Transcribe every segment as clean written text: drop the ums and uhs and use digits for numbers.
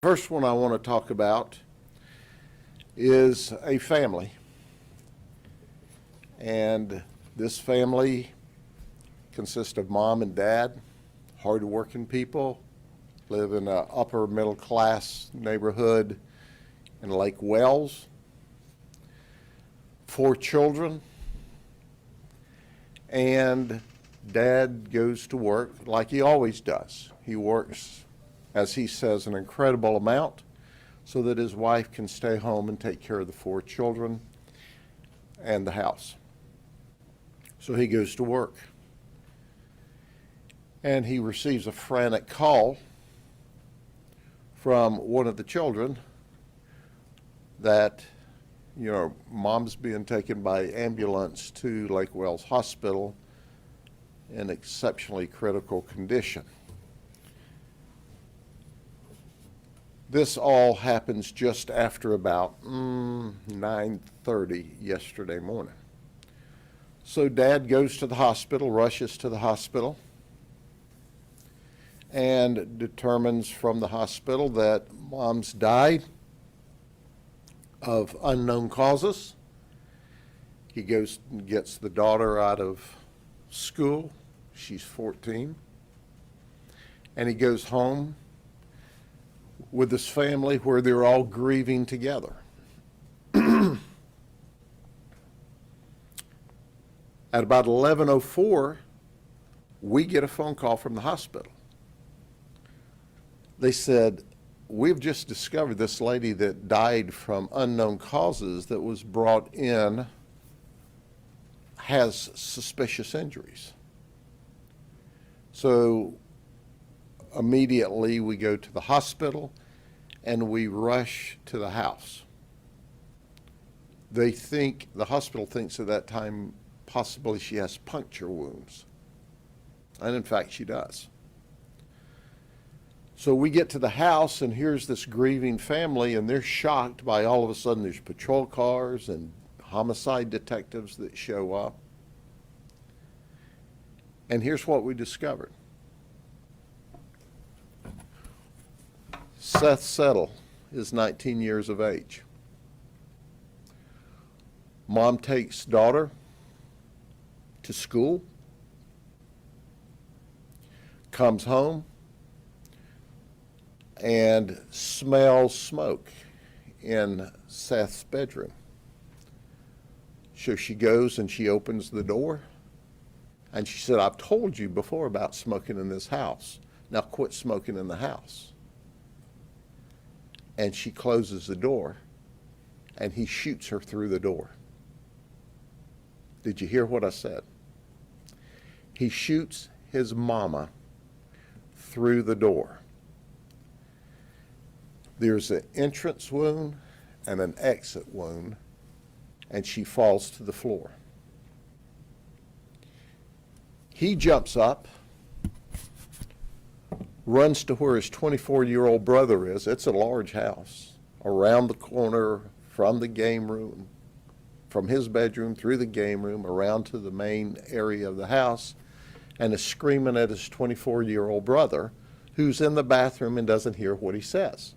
First one I want to talk about is a family. And this family consists of mom and dad, hardworking people, live in an upper middle class neighborhood in Lake Wales. 4 children, and dad goes to work like he always does. He works, as he says, an incredible amount so that his wife can stay home and take care of the 4 children and the house. So he goes to work. And he receives a frantic call from one of the children that, mom's being taken by ambulance to Lake Wales Hospital in exceptionally critical condition. This all happens just after about 9:30 yesterday morning. So dad goes to the hospital, rushes to the hospital, and determines from the hospital that mom's died of unknown causes. He goes and gets the daughter out of school. She's 14. And he goes home with his family where they're all grieving together. At about 11:04, we get a phone call from the hospital. They said, "We've just discovered this lady that died from unknown causes that was brought in has suspicious injuries." So immediately we go to the hospital and we rush to the house. The hospital thinks at that time possibly she has puncture wounds. And in fact she does. So we get to the house, and here's this grieving family, and they're shocked by all of a sudden there's patrol cars and homicide detectives that show up. And here's what we discovered. Seth Settle is 19 years of age. Mom takes daughter to school, comes home, and smells smoke in Seth's bedroom. So she goes and she opens the door, and she said, "I've told you before about smoking in this house. Now quit smoking in the house." And she closes the door, and he shoots her through the door. Did you hear what I said? He shoots his mama through the door. There's an entrance wound and an exit wound, and she falls to the floor. He jumps up, runs to where his 24-year-old brother is. It's a large house, around the corner from the game room, from his bedroom through the game room, around to the main area of the house, and is screaming at his 24-year-old brother, who's in the bathroom and doesn't hear what he says.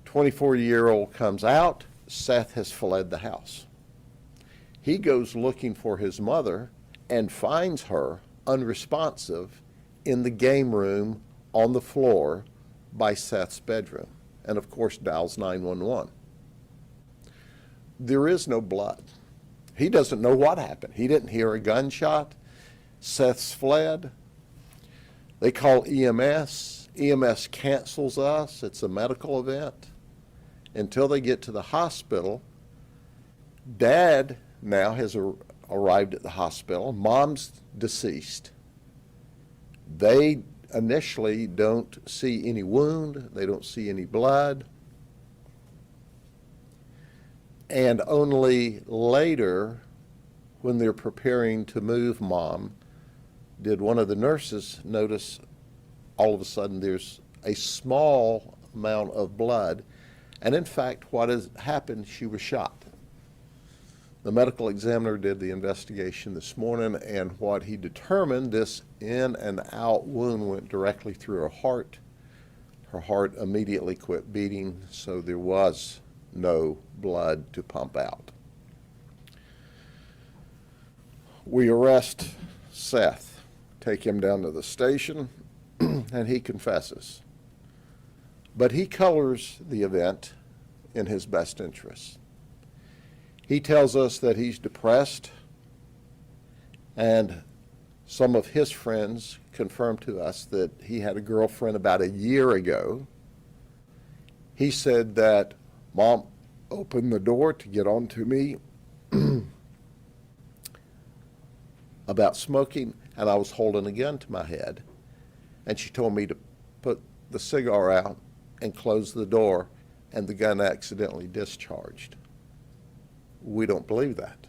24-year-old comes out. Seth has fled the house. He goes looking for his mother and finds her unresponsive in the game room on the floor by Seth's bedroom, and of course dials 911. There is no blood. He doesn't know what happened. He didn't hear a gunshot. Seth's fled. They call EMS. EMS cancels us. It's a medical event. Until they get to the hospital, Dad now has arrived at the hospital. Mom's deceased. They initially don't see any wound. They don't see any blood. And only later, when they're preparing to move Mom, did one of the nurses notice all of a sudden there's a small amount of blood. And in fact, what has happened, she was shot. The medical examiner did the investigation this morning, and what he determined, this in and out wound went directly through her heart, Her heart immediately quit beating, so there was no blood to pump out. We arrest Seth, take him down to the station, and he confesses. But he colors the event in his best interests. He tells us that he's depressed, and some of his friends confirmed to us that he had a girlfriend about a year ago. He said that Mom opened the door to get on to me about smoking, and I was holding a gun to my head, and she told me to put the cigar out and close the door, and the gun accidentally discharged. We don't believe that.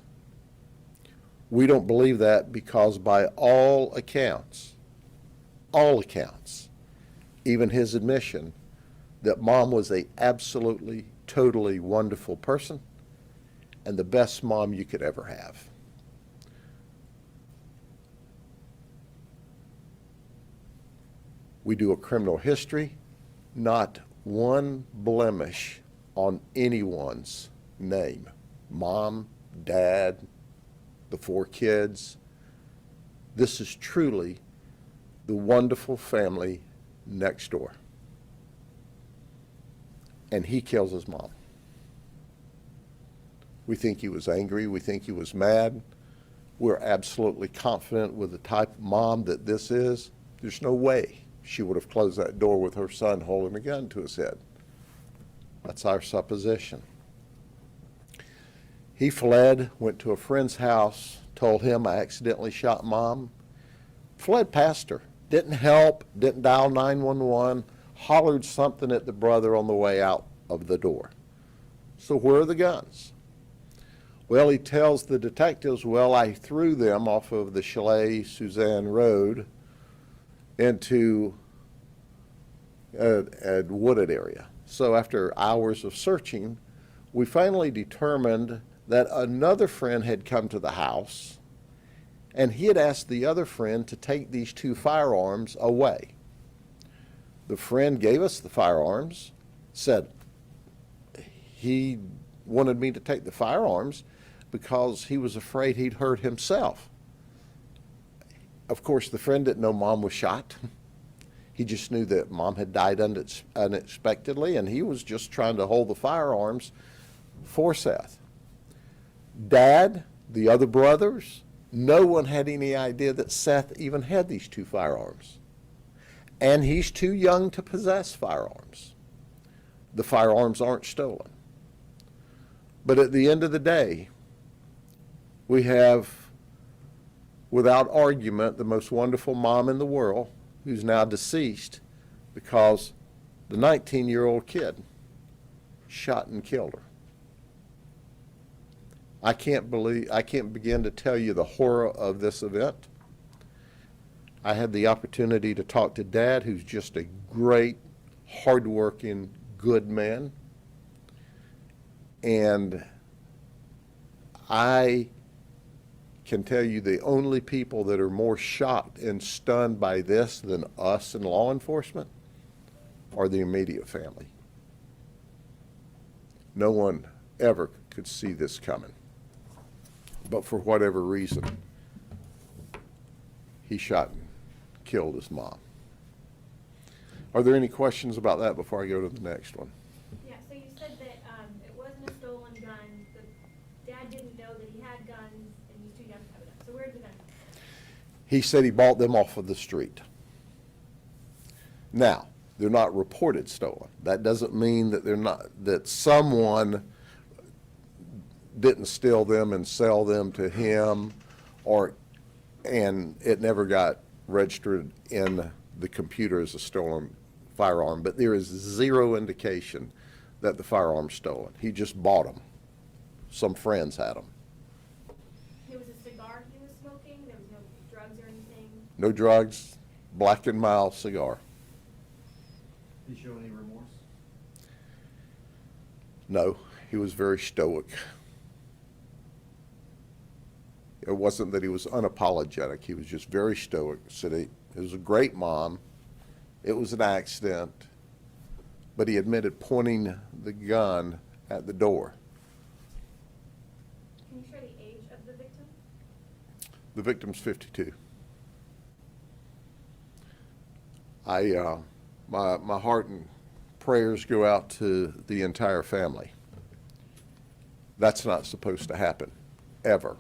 We don't believe that because by all accounts, even his admission that Mom was a absolutely, totally wonderful person and the best mom you could ever have. We do a criminal history, not one blemish on anyone's name. Mom, Dad, the 4 kids. This is truly the wonderful family next door. And he kills his mom. We think he was angry. We think he was mad. We're absolutely confident with the type of mom that this is. There's no way she would have closed that door with her son holding a gun to his head. That's our supposition. He fled, went to a friend's house, told him I accidentally shot Mom, fled past her, didn't help, didn't dial 911, hollered something at the brother on the way out of the door. So where are the guns? Well, he tells the detectives, well, I threw them off of the Chalet Suzanne Road into a wooded area. So after hours of searching, we finally determined that another friend had come to the house, and he had asked the other friend to take these 2 firearms away. The friend gave us the firearms, said he wanted me to take the firearms because he was afraid he'd hurt himself. Of course, the friend didn't know Mom was shot. He just knew that Mom had died unexpectedly, and he was just trying to hold the firearms for Seth. Dad, the other brothers, no one had any idea that Seth even had these 2 firearms. And he's too young to possess firearms. The firearms aren't stolen. But at the end of the day, we have, without argument, the most wonderful mom in the world, who's now deceased because the 19-year-old kid shot and killed her. I can't begin to tell you the horror of this event. I had the opportunity to talk to Dad, who's just a great, hardworking, good man. And I can tell you the only people that are more shocked and stunned by this than us and law enforcement are the immediate family. No one ever could see this coming. But for whatever reason, he shot and killed his mom. Are there any questions about that before I go to the next one? Yeah, so you said that it wasn't a stolen gun. The dad didn't know that he had guns, and he's too young to have a gun. So where did the gun come from? He said he bought them off of the street. Now, they're not reported stolen. That doesn't mean that that someone didn't steal them and sell them to him, and it never got registered in the computer as a stolen firearm. But there is zero indication that the firearm's stolen. He just bought them. Some friends had them. It was a cigar he was smoking? There was no drugs or anything? No drugs, Black and Mild cigar. Did he show any remorse? No, he was very stoic. It wasn't that he was unapologetic. He was just very stoic. Said it was a great mom. It was an accident. but he admitted pointing the gun at the door. Can you share the age of the victim? The victim's 52. My heart and prayers go out to the entire family. That's not supposed to happen, ever,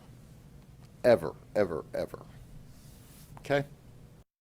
ever, ever, ever. Okay?